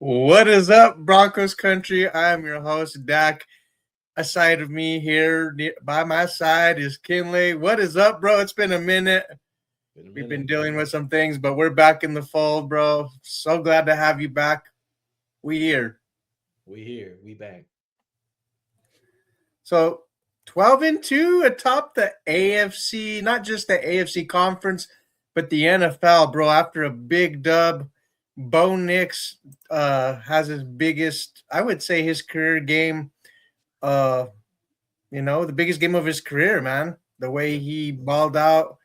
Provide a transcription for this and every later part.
What is up, Broncos country? I am your host, Dak. Aside of me here by my side is Kinley. What is up, bro? It's been a minute. Been a We've been minute. dealing with some things, but we're back in the fold, bro. So glad to have you back. We here. We here. We back. So 12-2 atop the AFC, not just the AFC conference, but the NFL, bro. After a big dub, Bo Nix has his biggest, I would say, his career game. Uh, the biggest game of his career, man. The way Yep. he balled out.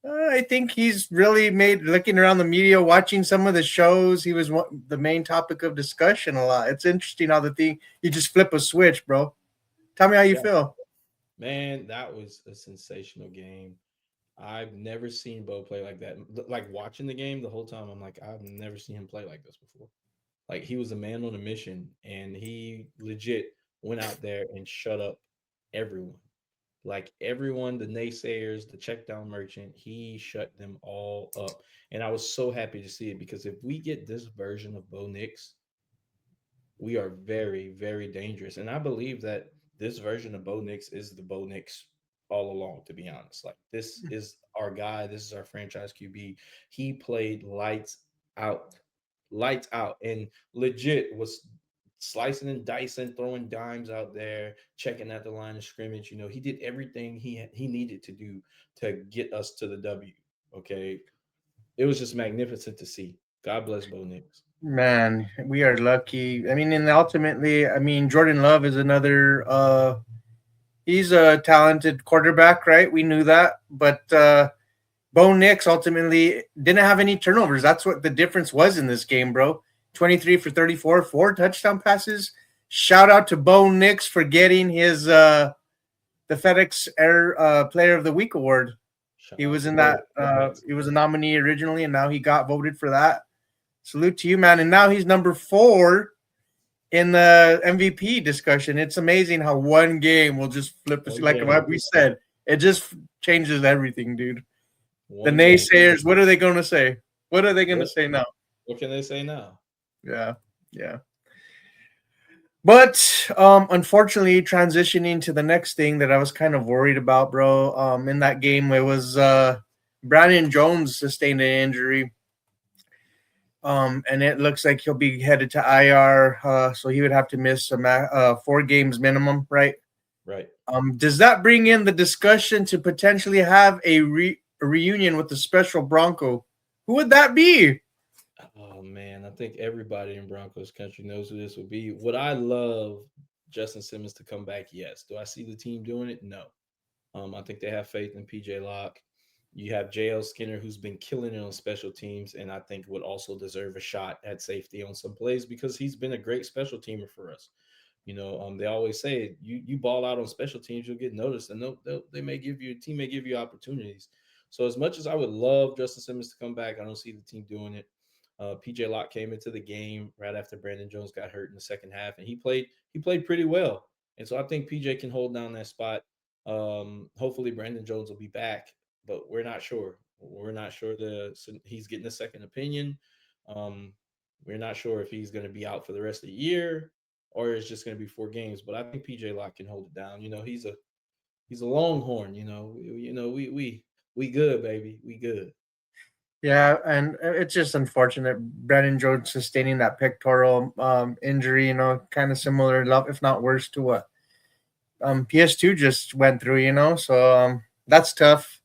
I think he's really made, looking around the media, watching some of the shows, he was the main topic of discussion a lot. It's interesting how the thing, you just flip a switch, bro. Tell me how you Yeah. feel. Man, that was a sensational game. I've never seen Bo play like that. Like watching the game the whole time, I'm like, I've never seen him play like this before. Like he was a man on a mission and he legit went out there and shut up everyone. Like everyone, the naysayers, the check down merchant, he shut them all up. And I was so happy to see it because if we get this version of Bo Nix, we are very, very dangerous. And I believe that this version of Bo Nix is the Bo Nix all along, to be honest. Like, this is our guy. This is our franchise QB. He played out, lights out, and legit was slicing and dicing, throwing dimes out there, checking at the line of scrimmage. You know, he did everything he needed to do to get us to the W. Okay. It was just magnificent to see. God bless Bo Nix. Man, we are lucky. I mean, and ultimately, I mean, Jordan Love is another he's a talented quarterback, right? We knew that. But Bo Nix ultimately didn't have any turnovers. That's what the difference was in this game, bro. 23 for 34, 4 touchdown passes. Shout out to Bo Nix for getting his the FedEx Air Player of the Week award. Shout He out was to in that. Bo. Go Nix. He was a nominee originally, and now he got voted for that. Salute to you, man. And now he's number 4 in the MVP discussion. It's amazing how one game will just flip the, One like game. what we said. It just changes everything, dude. The One game. naysayers, what are they going to say? What are they going to What say now? what can they say now? Yeah, yeah. But unfortunately, transitioning to the next thing that I was kind of worried about, bro. In that game, it was Brandon Jones sustained an injury. And it looks like he'll be headed to IR, so he would have to miss 4 games minimum, right? Right. Does that bring in the discussion to potentially have a reunion with the special Bronco? Who would that be? Oh man, I think everybody in Broncos country knows who this would be. Would I love Justin Simmons to come back? Yes. Do I see the team doing it? No. I think they have faith in PJ Locke. You have JL Skinner, who's been killing it on special teams, and I think would also deserve a shot at safety on some plays because he's been a great special teamer for us. They always say you ball out on special teams, you'll get noticed, and they may give you a team may give you opportunities. So as much as I would love Justin Simmons to come back, I don't see the team doing it. PJ Locke came into the game right after Brandon Jones got hurt in the second half, and he played pretty well. And so I think PJ can hold down that spot. Hopefully Brandon Jones will be back, but we're not sure. We're not sure he's getting a second opinion. Um, we're not sure if he's going to be out for the rest of the year or it's just going to be 4 games. But I think PJ Locke can hold it down. He's a Longhorn. We good, baby. We good. Yeah, and it's just unfortunate Brandon Jones sustaining that pectoral injury. Kind of similar, if not worse, to what PS2 just went through. So that's tough.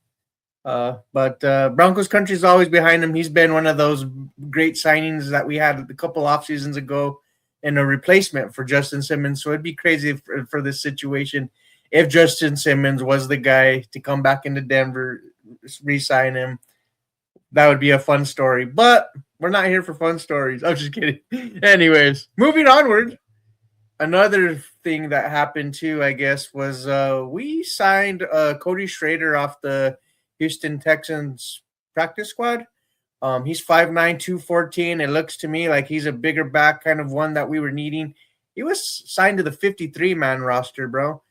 But Broncos country is always behind him. He's been one of those great signings that we had a couple off seasons ago in a replacement for Justin Simmons. So it'd be crazy for this situation if Justin Simmons was the guy to come back into Denver, re-sign him. That would be a fun story. But we're not here for fun stories. I'm just kidding. Anyways, moving onward. Another thing that happened too, I guess, was we signed Cody Schrader off the Houston Texans practice squad. He's 5'9", 214. It looks to me like he's a bigger back, kind of one that we were needing. He was signed to the 53-man roster, bro.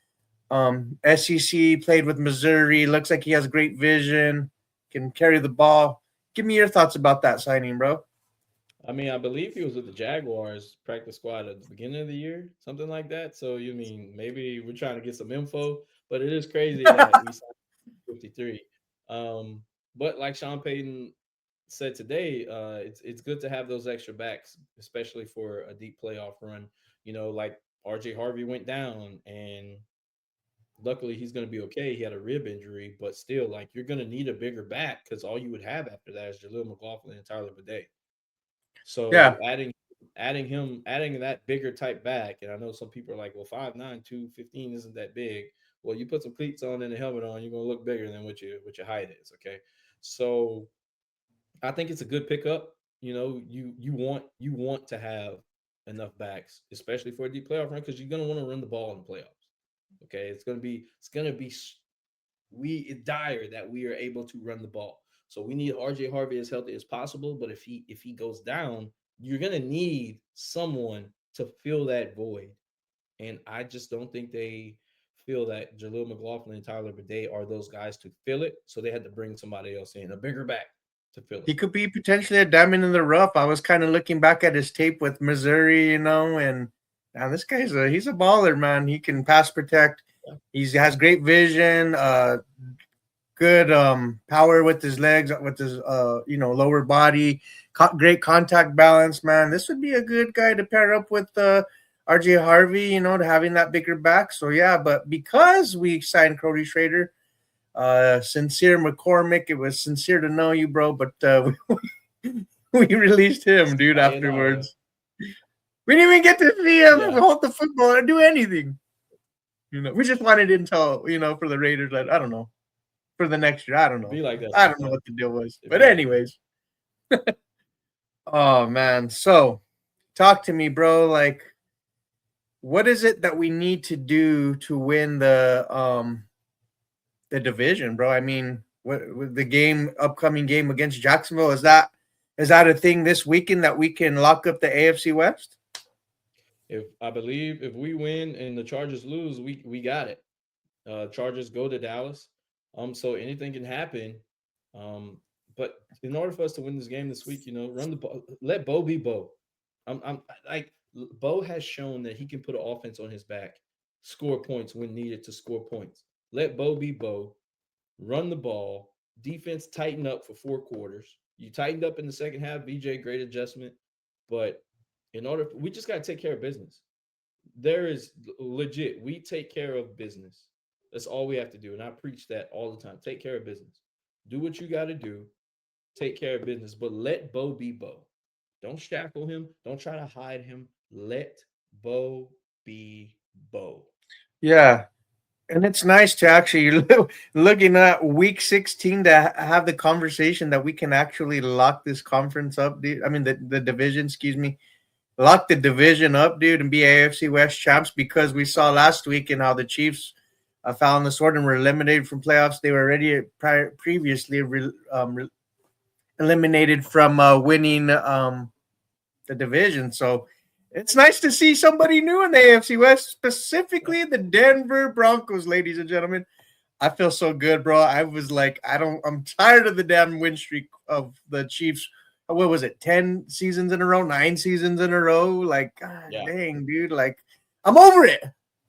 SEC, played with Missouri. Looks like he has great vision, can carry the ball. Give me your thoughts about that signing, bro. I mean, I believe he was with the Jaguars practice squad at the beginning of the year, something like that. So you mean maybe we're trying to get some info, but it is crazy that we signed 53. Um, but like Sean Payton said today, it's good to have those extra backs, especially for a deep playoff run. Like RJ Harvey went down, and luckily he's going to be okay. He had a rib injury, but still, like you're going to need a bigger back because all you would have after that is Jaleel McLaughlin and Tyler Bede. So Yeah, adding that bigger type back, and I know some people are like, well, 5'9", 215 isn't that big. Well, you put some cleats on and a helmet on, you're gonna look bigger than what your height is. Okay, so I think it's a good pickup. You want to have enough backs, especially for a deep playoff run, because you're gonna want to run the ball in the playoffs. Okay, it's gonna be we it's dire that we are able to run the ball. So we need RJ Harvey as healthy as possible. But if he goes down, you're gonna need someone to fill that void. And I just don't think they feel that Jaleel McLaughlin and Tyler Bede are those guys to fill it. So they had to bring somebody else in, a bigger back to fill it. he could be potentially a diamond in the rough. I was kind of looking back at his tape with Missouri, and now this guy's he's a baller, man. He can pass protect. Yeah. Has great vision, good power with his legs, with his lower body, great contact balance, man. This would be a good guy to pair up with RJ Harvey, to having that bigger back. So yeah, but because we signed Cody Schrader, sincere McCormick, it was sincere to know you, bro, but we released him, dude, Sayonara. afterwards. We didn't even get to see him Yeah. hold the football or do anything. We just wanted intel, for the Raiders. Like, I don't know, for the next year. I don't know. Be like that I don't know sometimes. what the deal was. It But be like that. anyways, oh man. So talk to me, bro. Like, what is it that we need to do to win the division, bro? I mean, what with the upcoming game against Jacksonville, is that a thing this weekend that we can lock up the AFC West? If I believe if we win and the Chargers lose, we got it. Chargers go to Dallas. So anything can happen. Um, but in order for us to win this game this week, run the ball. Let Bo be Bo. I'm like Bo has shown that he can put an offense on his back, score points when needed to score points. Let Bo be Bo. Run the ball. Defense tighten up for 4 quarters. You tightened up in the second half. BJ, great adjustment. But we just got to take care of business. There is legit, we take care of business. That's all we have to do. And I preach that all the time. Take care of business. Do what you got to do. Take care of business. But let Bo be Bo. Don't shackle him. Don't try to hide him. Let Bo be Bo. Yeah, and it's nice to actually looking at week 16 to have the conversation that we can actually lock this conference up, dude. I mean the division, excuse me. Lock the division up, dude, and be AFC West champs because we saw last week and how the Chiefs found the sword and were eliminated from playoffs. They were already previously eliminated from winning the division. So it's nice to see somebody new in the AFC West, Yeah. specifically the Denver Broncos, ladies and gentlemen. I feel so good, bro. I was like, I'm tired of the damn win streak of the Chiefs. What was it? 10 seasons in a row, 9 seasons in a row. Like, God Yeah. dang, dude. Like, I'm over it.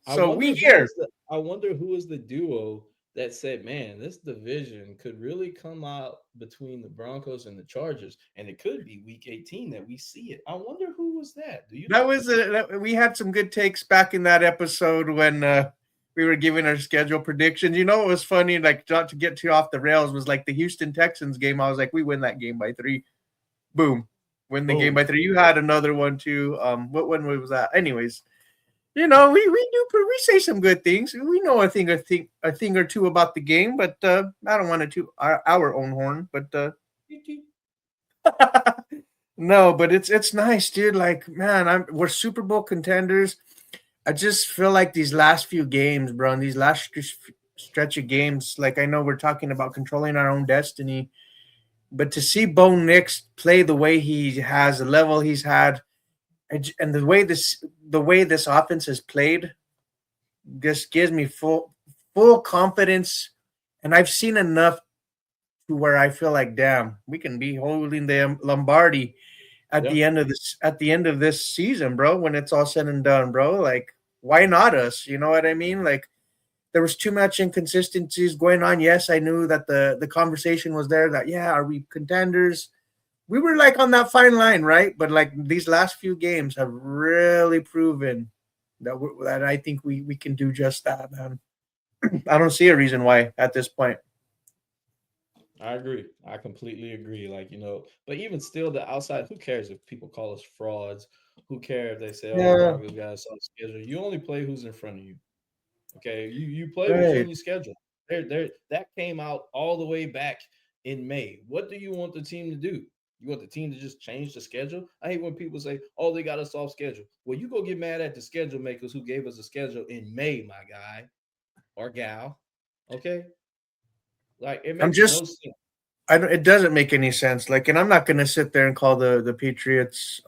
I So wonder we who here. was the I wonder who was the duo that said, "Man, this division could really come out between the Broncos and the Chargers, and it could be Week 18 that we see it." I wonder who was that. Do you That know? was we had some good takes back in that episode when we were giving our schedule predictions. It was funny, like not to get too off the rails, was like the Houston Texans game. I was like, we win that game by 3. Boom, win the game Boom. by 3. You had another one too. What one was that? Anyways, we say some good things. We know a thing or two about the game, but I don't want to toot our own horn, but no, but it's nice, dude. Like, man, we're Super Bowl contenders. I just feel like these last few games, bro, and these last stretch of games, like I know we're talking about controlling our own destiny, but to see Bo Nix play the way he has, the level he's had, and the way this offense has played, just gives me full confidence. And I've seen enough to where I feel like, damn, we can be holding the Lombardi. Yeah, at the end of this season, bro, when it's all said and done, bro. Like, why not us? You know what I mean? Like, there was too much inconsistencies going on. Yes, I knew that the conversation was there that yeah, are we contenders? We were like on that fine line, right? But like these last few games have really proven that I think we can do just that, man. I don't see a reason why at this point. I agree. I completely agree. Like, but even still, the outside, who cares if people call us frauds? Who cares if they say, oh, the Yeah, Broncos got a soft schedule? You only play who's in front of you. Okay, you play what's on right. your schedule. There that came out all the way back in May. What do you want the team to do? You want the team to just change the schedule? I hate when people say, "Oh, they got a soft schedule." Well, you go get mad at the schedule makers who gave us a schedule in May, my guy or gal. Okay, like it I'm makes no just sense. I don't, it doesn't make any sense. Like, and I'm not gonna sit there and call the Patriots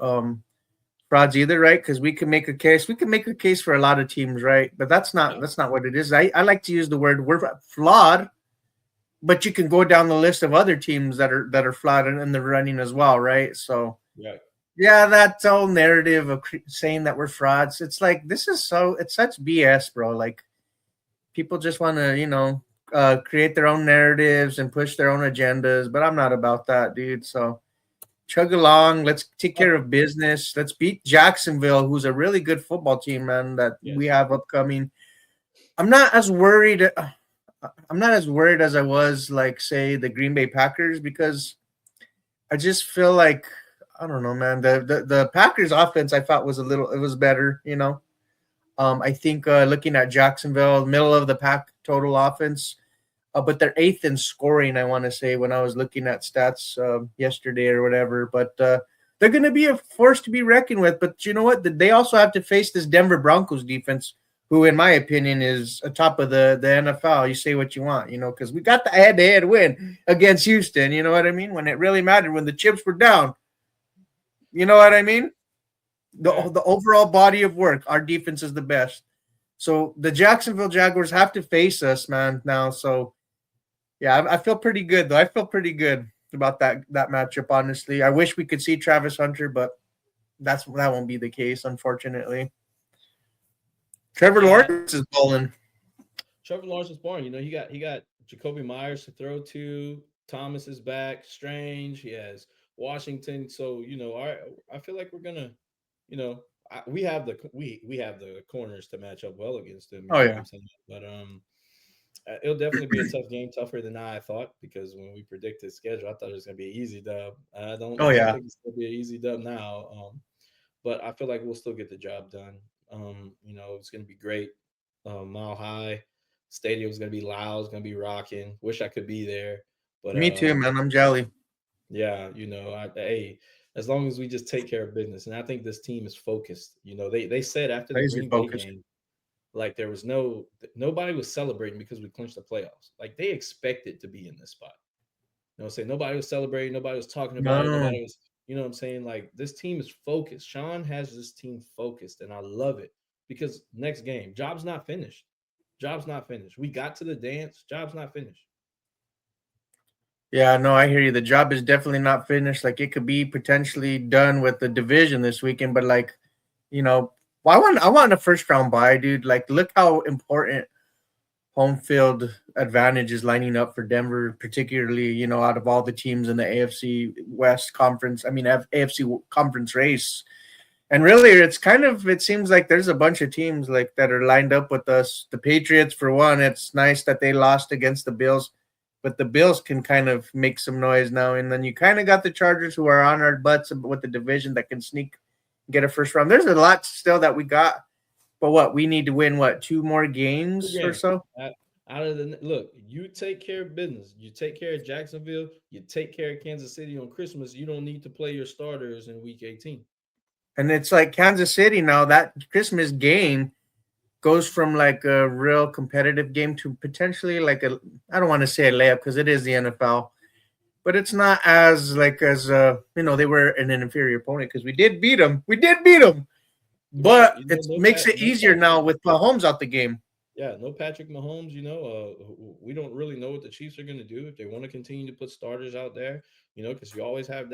frauds either, right? Because we can make a case. We can make a case for a lot of teams, right? But Yeah, that's not what it is. I like to use the word we're flawed, but you can go down the list of other teams that are flawed in the running as well, right? So yeah. yeah, that whole narrative of saying that we're frauds, it's like this is so it's such BS, bro. Like people just want to create their own narratives and push their own agendas, but I'm not about that, dude. So chug along. Let's take Oh, care of business. Let's beat Jacksonville, who's a really good football team, man, that we yes. have upcoming. I'm not as worried. I'm not as worried as I was, like, say, the Green Bay Packers, because I just feel like I don't know, man. The Packers offense I thought was it was better, you know. I think looking at Jacksonville, middle of the pack total offense, but they're eighth in scoring. I want to say when I was looking at stats yesterday or whatever. But they're going to be a force to be reckoned with. But you know what? They also have to face this Denver Broncos defense, who, in my opinion, is atop of the NFL. You say what you want, you know, because we got the head-to-head win against Houston. You know what I mean? When it really mattered, when the chips were down. You know what I mean? Yeah. The overall body of work, our defense is the best. So the Jacksonville Jaguars have to face us, man. Now, so yeah, I feel pretty good though. I feel pretty good about that matchup. Honestly, I wish we could see Travis Hunter, but that won't be the case, unfortunately. Trevor Yeah. Lawrence is balling. Trevor Lawrence was born. He got Jacoby Myers to throw to. Thomas is back. Strange. He has Washington. So I feel like we're gonna, you know, we have the corners to match up well against them. You Oh know what yeah, I'm saying? But it'll definitely be a tough game, tougher than I thought, because when we predicted schedule, I thought it was gonna be an easy dub. oh I don't yeah. think it's gonna be an easy dub now. But I feel like we'll still get the job done. It's gonna be great. Mile high, stadium's gonna be loud. It's gonna be rocking. Wish I could be there, but Me too, man. I'm jelly. yeah, hey, as long as we just take care of business, and I think this team is focused. They said after the Laser Green Bay focused. game, like there was nobody was celebrating because we clinched the playoffs. Like they expected to be in this spot. Say nobody was celebrating, nobody was talking about it, No. nobody was, what I'm saying? Like this team is focused. Sean has this team focused, and I love it because next game, job's not finished. Job's not finished. We got to the dance, job's not finished. Yeah, no, I hear you. The job is definitely not finished. Like it could be potentially done with the division this weekend, but like, you know, I want a first round bye, dude. Like, look how important home field advantage is lining up for Denver, particularly, you know, out of all the teams in the AFC West conference. I mean, AFC conference race. And really, it seems like there's a bunch of teams like that are lined up with us. The Patriots, for one, it's nice that they lost against the Bills, but the Bills can kind of make some noise now. And then you kind of got the Chargers, who are on our butts with the division, that can sneak, get a first round. There's a lot still that we got, but what we need to win, what, two more Two games or games. so? Out of the look, you take care of business. You take care of Jacksonville. You take care of Kansas City on Christmas. You don't need to play your starters in Week 18. And it's like Kansas City now, that Christmas game goes from like a real competitive game to potentially like I don't want to say a layup because it is the NFL, but it's not as like as they were an inferior opponent because we did beat them. We did beat them, Right. but it makes it No easier now Patrick. with Mahomes out the game. Yeah, no Patrick Mahomes. We don't really know what the Chiefs are going to do if they want to continue to put starters out there. Because you always have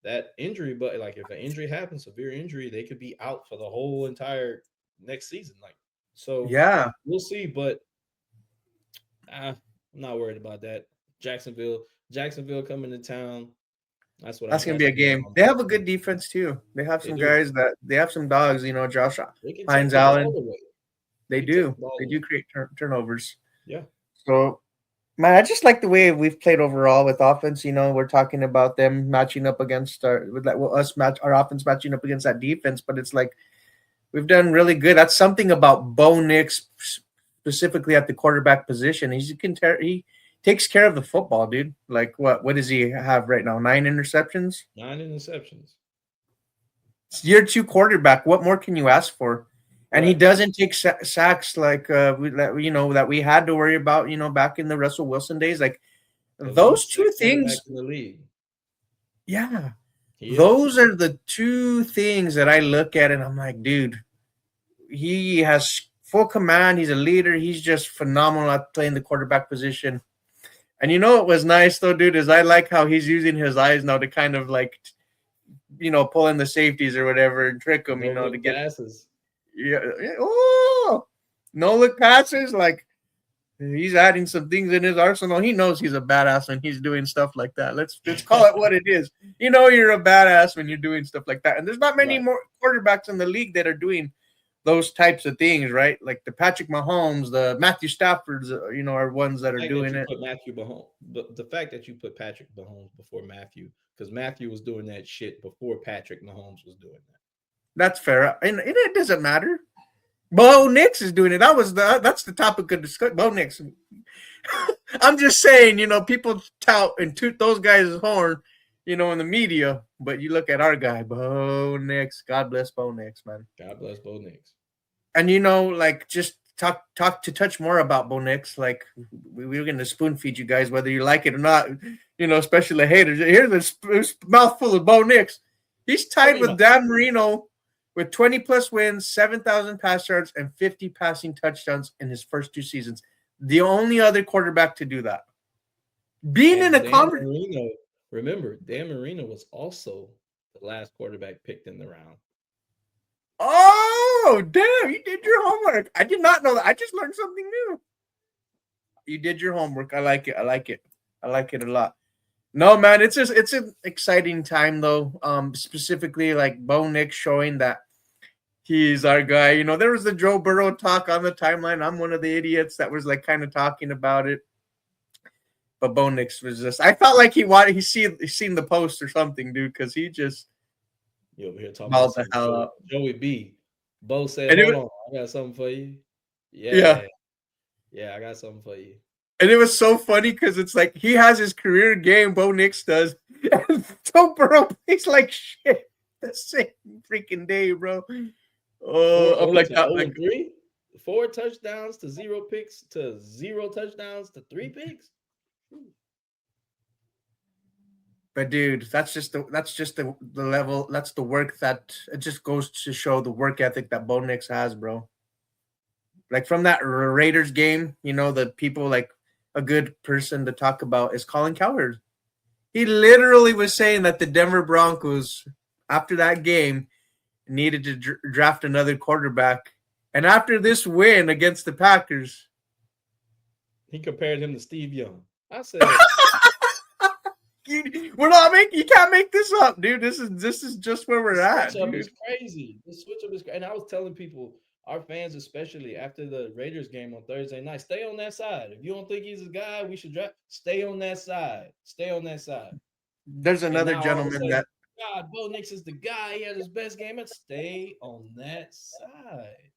that injury, but like if an injury happens, severe injury, they could be out for the whole entire next season. Like, so Yeah, we'll see, but I'm not worried about that. Jacksonville, Jacksonville coming to town. That's what I that's gonna got be a going game. on. They have a good defense too. They have They some do. guys that they have some dogs. Josh They can take Hines the ball Allen. away. They They can take do. the ball They away. do create turnovers. Yeah. So, man, I just like the way we've played overall with offense. We're talking about them matching up against us match our offense matching up against that defense, but it's like we've done really good. That's something about Bo Nix specifically at the quarterback position. He takes care of the football, dude. Like what does he have right now? 9 interceptions. 9 interceptions. It's year two quarterback. What more can you ask for? And he Right. doesn't take sacks like that we had to worry about. Back in the Russell Wilson days, like The least those two sacked quarterback things. in the league. Yeah, He is. those are the two things that I look at, and I'm like, dude, he has full command. He's a leader. He's just phenomenal at playing the quarterback position. And what was nice though, dude, is I like how he's using his eyes now to kind of like, pull in the safeties or whatever and trick them, No to look get passes. yeah. Oh, no look passes. Like he's adding some things in his arsenal. He knows he's a badass when he's doing stuff like that. Let's call it what it is. You're a badass when you're doing stuff like that. And there's not many Right. more quarterbacks in the league that are doing those types of things, right? Like the Patrick Mahomes, the Matthew Staffords, are ones The that are fact that doing you it. put Matthew Mahomes, but the fact that you put Patrick Mahomes before Matthew, because Matthew was doing that shit before Patrick Mahomes was doing that. That's fair, and it doesn't matter. Bo Nix is doing it. That's the topic of discussion. Bo Nix. I'm just saying, people tout and toot those guys' horn, in the media. But you look at our guy, Bo Nix. God bless Bo Nix, man. God bless Bo Nix. And like just talk to touch more about Bo Nix. Like we were going to spoon feed you guys, whether you like it or not. Especially the haters. Here's a mouthful of Bo Nix. He's tied with Dan Marino with 20 plus wins, 7,000 pass yards, and 50 passing touchdowns in his first 2 seasons. The only other quarterback to do that. Being in And a Dan conference. Marino, remember, Dan Marino was also the last quarterback picked in the round. Oh, damn. You did your homework. I did not know that. I just learned something new. You did your homework. I like it. I like it. I like it a lot. No, man, it's an exciting time though. Specifically like Bo Nix showing that he's our guy. There was the Joe Burrow talk on the timeline. I'm one of the idiots that was like kind of talking about it. But Bo Nix was just. I felt like he seen the post or something, dude, because he just You over here talking about balled the some hell out. Joey B. Bo said, And it "Hold was, on, I got something for you." yeah, Yeah, yeah, I got something for you. and it was so funny because it's like he has his career game, Bo Nix does, and Joe Burrow plays like shit the same freaking day, bro. Four Oh, I'm zero like to that, 0 like and 3, 4 touchdowns to 0 picks to 0 touchdowns to 3 picks. but dude, that's just the level. That's the work that it just goes to show the work ethic that Bo Nix has, bro. Like from that Raiders game, the people like a good person to talk about is Colin Cowherd. He literally was saying that the Denver Broncos, after that game, needed to draft another quarterback. And after this win against the Packers, He compared him to Steve Young. I said, you can't make this up, dude. This is just where the we're switch at, up dude. is crazy. The switch up is crazy. And I was telling people, our fans, especially after the Raiders game on Thursday night, stay on that side. If you don't think he's a guy we should draft, stay on that side. Stay on that side. There's And another now all of a gentleman sudden, that God, Bo Nix is the guy. He had his best game. And stay on that side.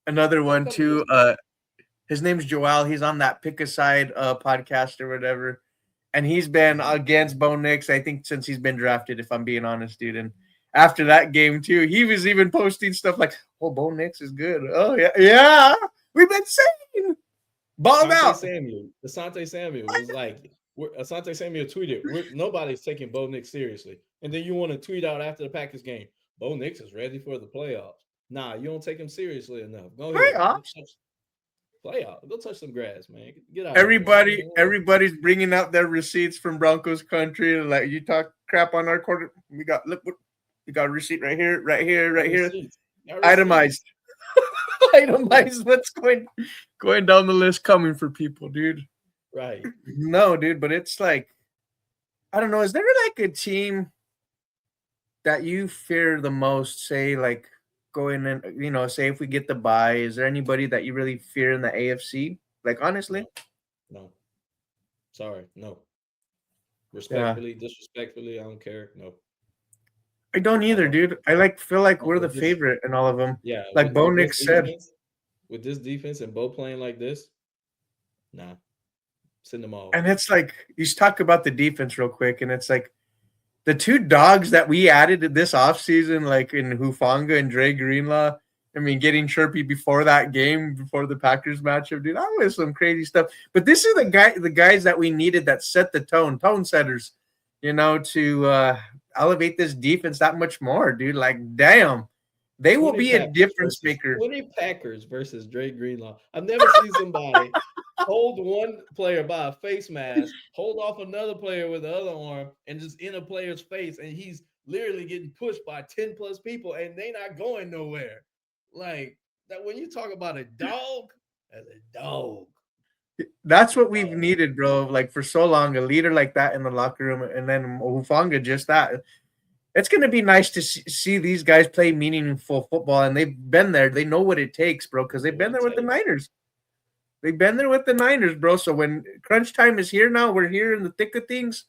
another Don't one come too. against me. His name's Joel. He's on that Pick a Side podcast or whatever. And he's been against Bo Nix, I think, since he's been drafted, if I'm being honest, dude. And after that game, too, he was even posting stuff like, oh, Bo Nix is good. Oh, yeah. Yeah. We've been saying. Balled out. Asante Samuel was like, Asante Samuel tweeted, nobody's taking Bo Nix seriously. And then you want to tweet out after the Packers game, Bo Nix is ready for the playoffs. Nah, you don't take him seriously enough. Go ahead. Playoffs. Play out. Go touch some grass, man. Get out of here. Everybody's bringing out their receipts from Broncos country. Like you talk crap on our quarter, we got look what we got a receipt right here, right here, Got right here, receipts. Got itemized, receipts. Right. itemized. What's going down the list coming for people, dude? Right. No, dude, but it's like I don't know. Is there like a team that you fear the most? Say like going in, say if we get the bye, is there anybody that you really fear in the AFC? Like honestly, No. No. Sorry. No. yeah. Respectfully, disrespectfully, I don't care. No. I don't I either, don't. dude. I like feel like we're the With this, favorite in all of them. yeah, Like Bo with this Nix said, defense and Bo playing like this, nah. Send them all. and it's like you talk about the defense real quick, and it's like the two dogs that we added this offseason, like in Hufanga and Dre Greenlaw. I mean, getting chirpy before that game, before the Packers matchup, dude, that was some crazy stuff. But this is the guys that we needed that set the tone setters, to elevate this defense that much more, dude. Like, damn, they will 20 be a Packers difference versus maker. 20 Packers versus Dre Greenlaw. I've never seen somebody hold one player by a face mask, hold off another player with the other arm, and just in a player's face, and he's literally getting pushed by 10 plus people, and they not going nowhere. Like that when you talk about a dog, as a dog. That's what we've Dog. needed, bro. Like for so long, a leader like that in the locker room, and then Hufanga just that. It's going to be nice to see these guys play meaningful football, and they've been there. They know what it takes, bro, because they've Know what been it there with the takes. Niners. They've been there with the Niners, bro. So when crunch time is here now, we're here in the thick of things.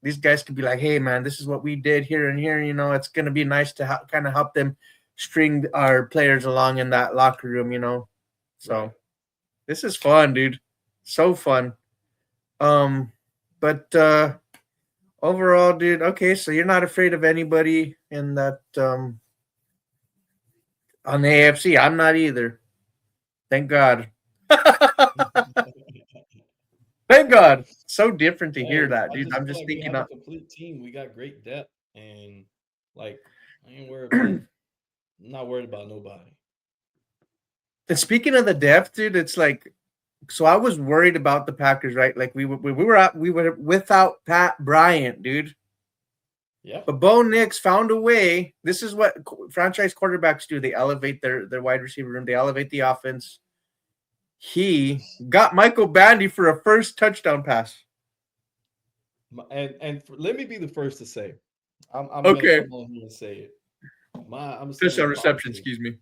These guys could be like, hey, man, this is what we did here and here. It's going to be nice to kind of help them string our players along in that locker room. Right. So this is fun, dude. So fun. Um, but overall, dude, okay, so you're not afraid of anybody in that on the AFC. I'm not either. Thank God. Thank God. So different to hear Hey, that, I dude. just I'm feel just like we thinking have a complete team. We got great depth, and like I ain't worried about. I'm not worried about nobody. and speaking of the depth, dude, it's like so I was worried about the Packers, right? Like we were without Pat Bryant, dude. Yeah. But Bo Nix found a way. This is what franchise quarterbacks do. They elevate their wide receiver room. They elevate the offense. He got Michael Bandy for a first touchdown pass. Let me be the first to say, I'm gonna Okay. come on here and say it. I'm gonna send an Touchdown reception, apology. excuse me.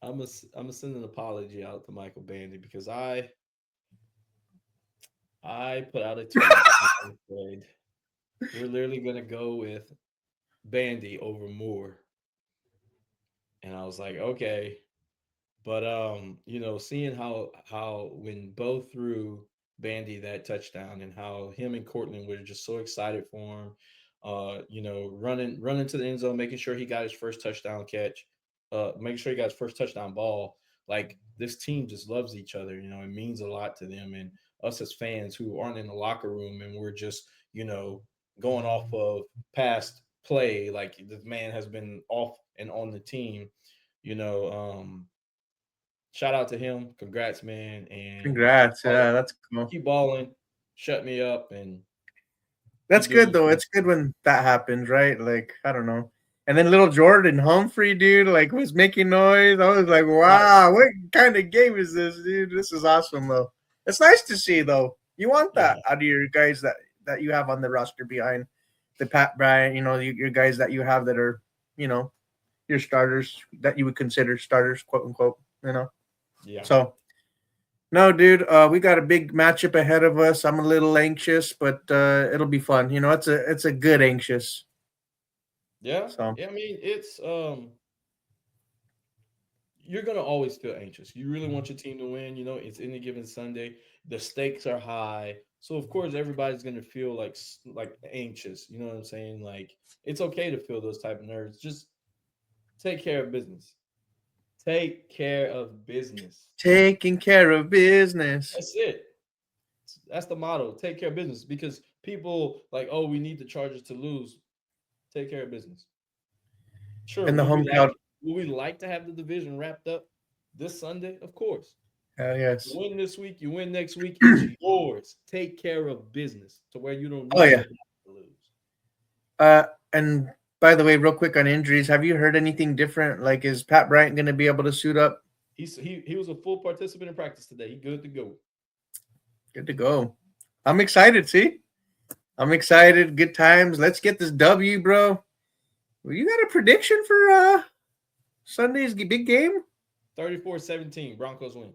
I'm gonna send an apology out to Michael Bandy because I put out a tweet and I said we're literally gonna go with Bandy over Moore, and I was like, okay. But seeing how when Bo threw Bandy that touchdown and how him and Cortland were just so excited for him, running to the end zone, making sure he got his first touchdown catch, making sure he got his first touchdown ball. Like this team just loves each other. It means a lot to them, and us as fans who aren't in the locker room and we're just going off of past play, like the man has been off and on the team. You know, shout out to him. Congrats, man, and Congrats. Yeah, that's cool. keep balling. Shut me up and That's keep doing good your though. thing. It's good when that happens, right? Like, I don't know. And then little Jordan Humphrey, dude, like was making noise. I was like, Right. wow, what kind of game is this, dude? This is awesome though. It's nice to see though. You want that Yeah. out of your guys that you have on the roster behind the Pat Bryant, your guys that you have that are, you know, your starters that you would consider starters, quote unquote. Yeah. So no, dude, we got a big matchup ahead of us. I'm a little anxious, but it'll be fun. It's a good anxious. Yeah. So Yeah. I mean, it's you're gonna always feel anxious. You really want your team to win. It's any given Sunday. The stakes are high, so of course everybody's gonna feel like anxious. You know what I'm saying? Like it's okay to feel those type of nerves. Just take care of business. Take care of business. taking care of business. That's it. That's the motto. Take care of business because people like, oh, we need the Chargers to lose. Take care of business. Sure, And the would we home like crowd would we like to have the division wrapped up this Sunday? Of course. yes. You win this week, you win next week, it's yours. Take care of business to where you don't Oh need yeah. the Broncos to lose. And by the way, real quick on injuries, have you heard anything different? Like, is Pat Bryant going to be able to suit up? He was a full participant in practice today. He good to go. Good to go. I'm excited. See, I'm excited. Good times. Let's get this W, bro. Well, you got a prediction for Sunday's big game? 34-17, Broncos win.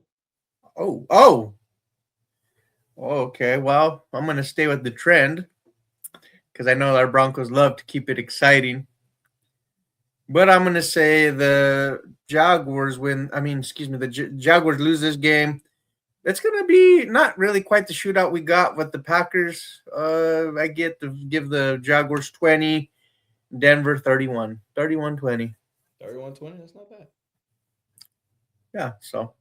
Oh. Okay. Well, I'm gonna stay with the trend because I know our Broncos love to keep it exciting. But I'm gonna say the Jaguars win. I mean, excuse me, the Jaguars lose this game. It's gonna be not really quite the shootout we got with the Packers. I get to give the Jaguars 20, Denver 31, 31-20. 31-20, that's not bad. Yeah. So,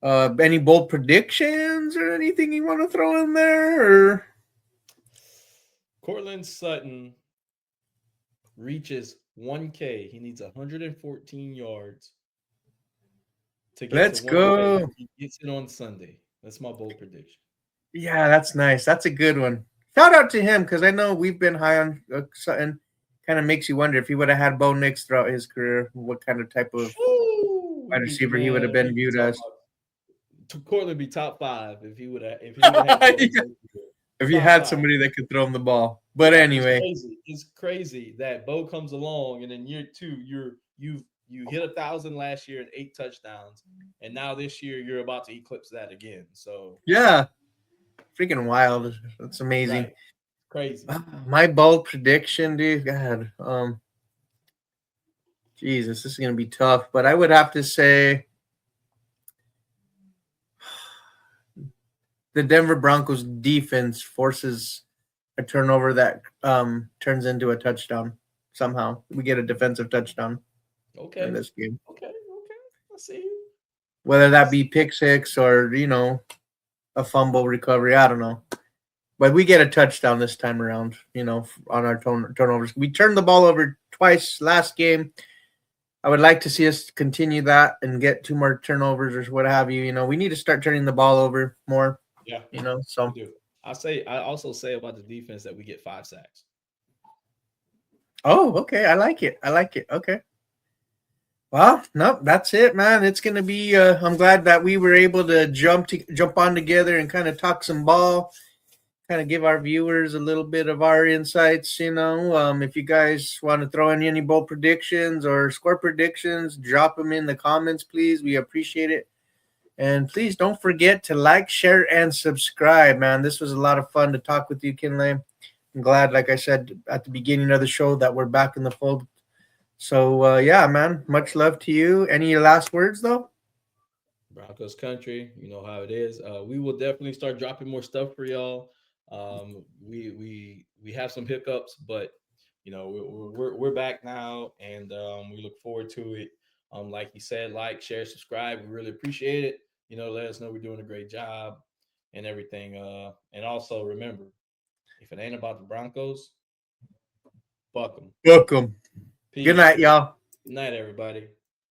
any bold predictions or anything you want to throw in there? Or Cortland Sutton reaches 1K. He needs 114 yards to get to let's 1K. go. He gets it on Sunday. That's my bold prediction. Yeah, that's nice. That's a good one. Shout out to him because I know we've been high on Sutton. Kind of makes you wonder if he would have had Bo Nix throughout his career, what kind of type of Woo! wide receiver he would have been We'd be viewed talking as. about Cortland be top 5 if he would have had Bo Nix. Yeah, if you Top had 5. somebody that could throw him the ball. But Like it's anyway, crazy. It's crazy that Bo comes along and in year 2 you hit 1,000 last year and 8 touchdowns, and now this year you're about to eclipse that again. So yeah, freaking wild. That's amazing. right, crazy. My bold prediction, dude. God, Jesus, this is gonna be tough. But I would have to say the Denver Broncos defense forces a turnover that turns into a touchdown. Somehow we get a defensive touchdown in Okay, this game, okay. I see you. whether that be pick six or a fumble recovery. I don't know, but we get a touchdown this time around. On our turnovers, we turned the ball over twice last game. I would like to see us continue that and get 2 more turnovers or what have you. We need to start turning the ball over more. Yeah, we So do. I also say about the defense that we get 5 sacks. oh, okay, I like it. Okay. Well, no, that's it, man. It's gonna be. I'm glad that we were able to jump on together and kind of talk some ball, kind of give our viewers a little bit of our insights. If you guys want to throw in any bold predictions or score predictions, drop them in the comments, please. We appreciate it. And please don't forget to like, share, and subscribe, man. This was a lot of fun to talk with you, Kinley. I'm glad, like I said at the beginning of the show, that we're back in the fold. So, yeah, man, much love to you. Any last words, though? Broncos country, you know how it is. We will definitely start dropping more stuff for y'all. We have some hiccups, but we're back now, and we look forward to it. Like you said, like, share, subscribe. We really appreciate it. Let us know we're doing a great job and everything. And also remember, if it ain't about the Broncos, fuck them. Welcome. Good Peace. night, y'all. Good night, everybody.